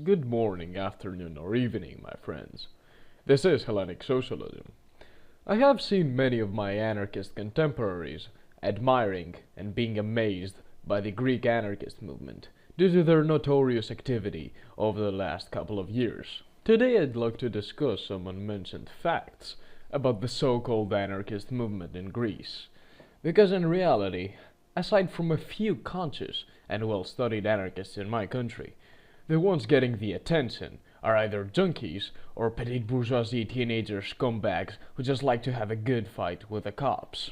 Good morning, afternoon, or evening, my friends. This is Hellenic Socialism. I have seen many of my anarchist contemporaries admiring and being amazed by the Greek anarchist movement due to their notorious activity over the last couple of years. Today I'd like to discuss some unmentioned facts about the so-called anarchist movement in Greece, because in reality, aside from a few conscious and well-studied anarchists in my country, the ones getting the attention are either junkies or petite bourgeoisie teenager scumbags who just like to have a good fight with the cops.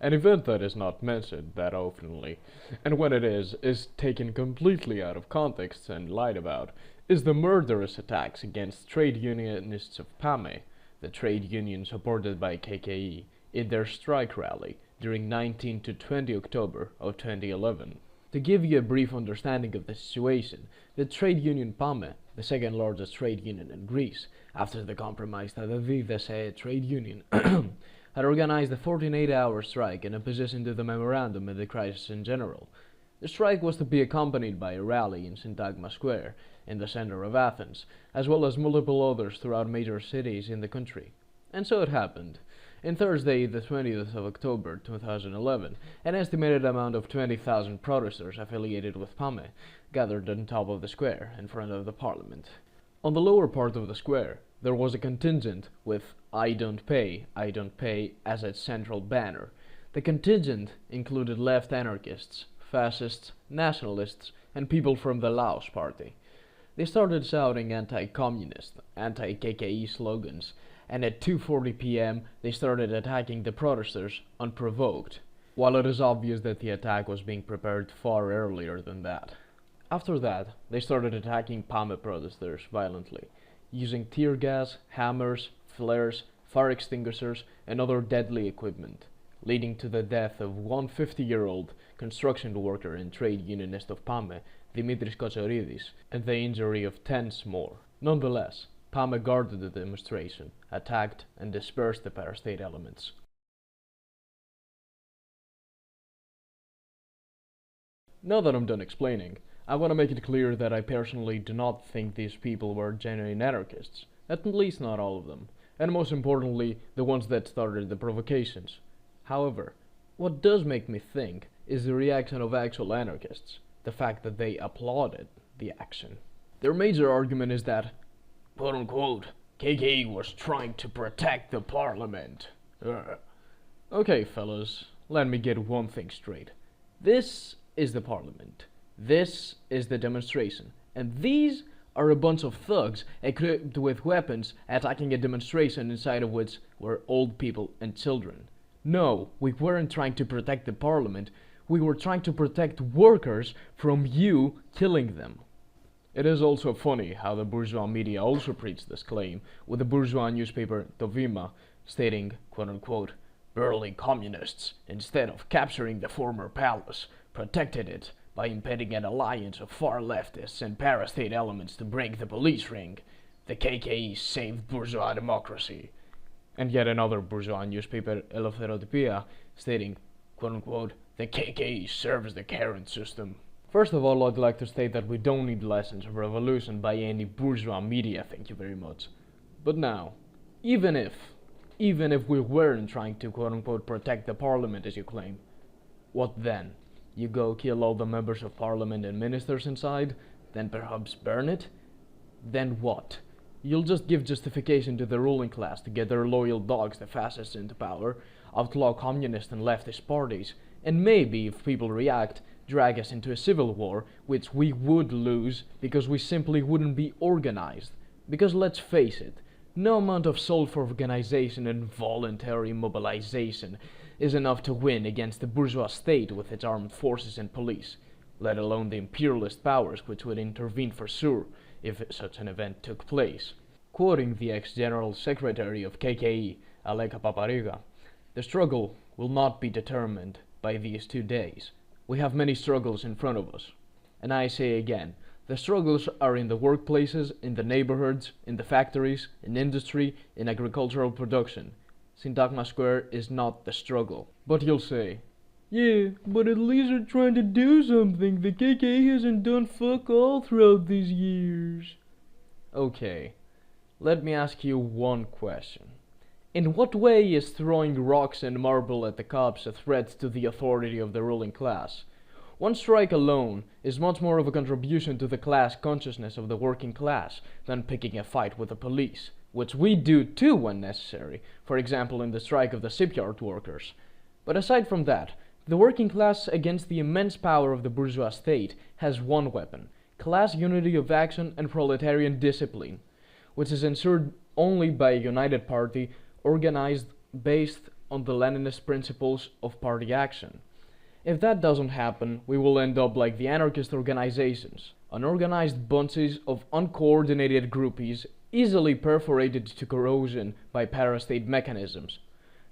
An event that is not mentioned that oftenly, and when it is taken completely out of context and lied about, is the murderous attacks against trade unionists of PAME, the trade union supported by KKE, in their strike rally during 19 to 20 October of 2011. To give you a brief understanding of the situation, the trade union PAME, the second largest trade union in Greece, after the compromise that the Vive trade union had organized a 14-hour strike in opposition to the memorandum and the crisis in general. The strike was to be accompanied by a rally in Syntagma Square, in the center of Athens, as well as multiple others throughout major cities in the country. And so it happened. On Thursday, the 20th of October 2011, an estimated amount of 20,000 protesters affiliated with PAME gathered on top of the square in front of the parliament. On the lower part of the square, there was a contingent with I don't pay as its central banner. The contingent included left anarchists, fascists, nationalists, and people from the Laos Party. They started shouting anti-communist, anti-KKE slogans, and at 2:40 p.m. they started attacking the protesters unprovoked, while it is obvious that the attack was being prepared far earlier than that. After that, they started attacking PAME protesters violently, using tear gas, hammers, flares, fire extinguishers, and other deadly equipment, leading to the death of one 50-year-old construction worker and trade unionist of PAME, Dimitris Kotsoridis, and the injury of tens more. Nonetheless, PAME guarded the demonstration, attacked, and dispersed the parastate elements. Now that I'm done explaining, I want to make it clear that I personally do not think these people were genuine anarchists, at least not all of them, and most importantly, the ones that started the provocations. However, what does make me think is the reaction of actual anarchists, the fact that they applauded the action. Their major argument is that, quote-unquote, KKE was trying to protect the parliament. Okay, fellas, let me get one thing straight. This is the parliament. This is the demonstration. And these are a bunch of thugs equipped with weapons attacking a demonstration inside of which were old people and children. No, we weren't trying to protect the parliament. We were trying to protect workers from you killing them. It is also funny how the bourgeois media also preached this claim, with the bourgeois newspaper Dovima stating, quote-unquote, burly communists, instead of capturing the former palace, protected it by impeding an alliance of far leftists and parastate elements to break the police ring. The KKE saved bourgeois democracy. And yet another bourgeois newspaper, Eleftherotypia, stating, quote-unquote, the KKE serves the current system. First of all, I'd like to state that we don't need lessons of revolution by any bourgeois media, thank you very much. But now, even if we weren't trying to quote-unquote protect the parliament as you claim, what then? You go kill all the members of parliament and ministers inside, then perhaps burn it? Then what? You'll just give justification to the ruling class to get their loyal dogs, the fascists, into power, outlaw communist and leftist parties, and maybe, if people react, drag us into a civil war, which we would lose because we simply wouldn't be organized. Because let's face it, no amount of self-organization and voluntary mobilization is enough to win against the bourgeois state with its armed forces and police, let alone the imperialist powers which would intervene for sure if such an event took place. Quoting the ex-General Secretary of KKE, Aleka Papariga, the struggle will not be determined by these 2 days. We have many struggles in front of us. And I say again, the struggles are in the workplaces, in the neighborhoods, in the factories, in industry, in agricultural production. Syntagma Square is not the struggle. But you'll say, yeah, but at least they're trying to do something. The KKE hasn't done fuck all throughout these years. Okay, let me ask you one question. In what way is throwing rocks and marble at the cops a threat to the authority of the ruling class? One strike alone is much more of a contribution to the class consciousness of the working class than picking a fight with the police, which we do too when necessary, for example in the strike of the shipyard workers. But aside from that, the working class against the immense power of the bourgeois state has one weapon: class unity of action and proletarian discipline, which is ensured only by a united party organized based on the Leninist principles of party action. If that doesn't happen, we will end up like the anarchist organizations, unorganized bunches of uncoordinated groupies easily perforated to corrosion by parastate mechanisms.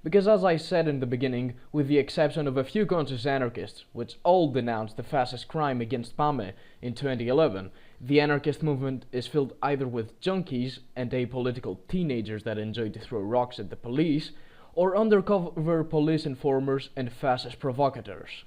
Because as I said in the beginning, with the exception of a few conscious anarchists, which all denounced the fascist crime against PAME in 2011, the anarchist movement is filled either with junkies and apolitical teenagers that enjoy to throw rocks at the police, or undercover police informers and fascist provocateurs.